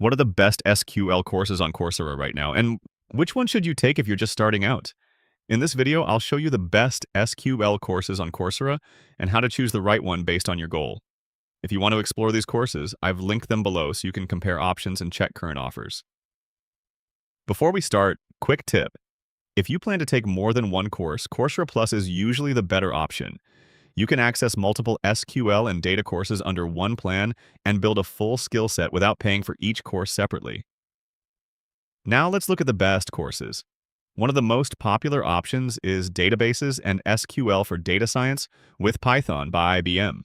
What are the best SQL courses on Coursera right now? And which one should you take if you're just starting out? In this video, I'll show you the best SQL courses on Coursera and how to choose the right one based on your goal. If you want to explore these courses, I've linked them below so you can compare options and check current offers. Before we start, quick tip. If you plan to take more than one course, Coursera Plus is usually the better option. You can access multiple SQL and data courses under one plan and build a full skill set without paying for each course separately. Now let's look at the best courses. One of the most popular options is Databases and SQL for Data Science with Python by IBM.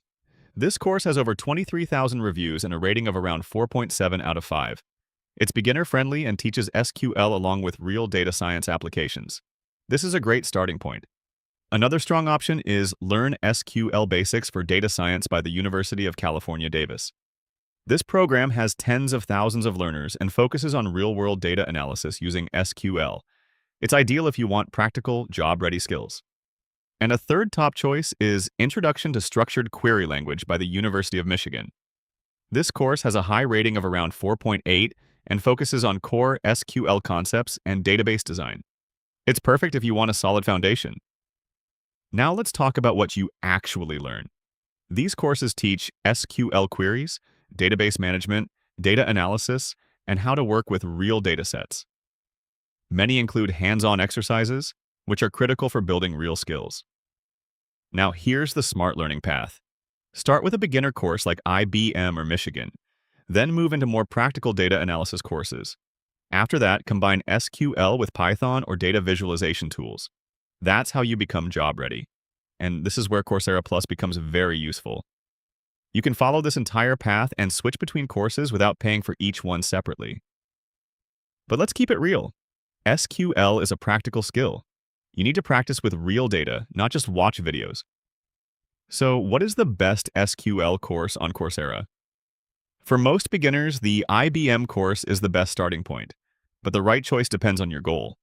This course has over 23,000 reviews and a rating of around 4.7 out of 5. It's beginner-friendly and teaches SQL along with real data science applications. This is a great starting point. Another strong option is Learn SQL Basics for Data Science by the University of California, Davis. This program has tens of thousands of learners and focuses on real-world data analysis using SQL. It's ideal if you want practical, job-ready skills. And a third top choice is Introduction to Structured Query Language by the University of Michigan. This course has a high rating of around 4.8 and focuses on core SQL concepts and database design. It's perfect if you want a solid foundation. Now let's talk about what you actually learn. These courses teach SQL queries, database management, data analysis, and how to work with real datasets. Many include hands-on exercises, which are critical for building real skills. Now here's the smart learning path. Start with a beginner course like IBM or Michigan, then move into more practical data analysis courses. After that, combine SQL with Python or data visualization tools. That's how you become job ready. And this is where Coursera Plus becomes very useful. You can follow this entire path and switch between courses without paying for each one separately. But let's keep it real. SQL is a practical skill. You need to practice with real data, not just watch videos. So, what is the best SQL course on Coursera? For most beginners, the IBM course is the best starting point, but the right choice depends on your goal.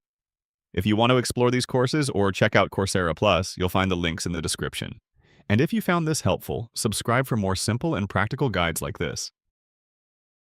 If you want to explore these courses or check out Coursera Plus, you'll find the links in the description. And if you found this helpful, subscribe for more simple and practical guides like this.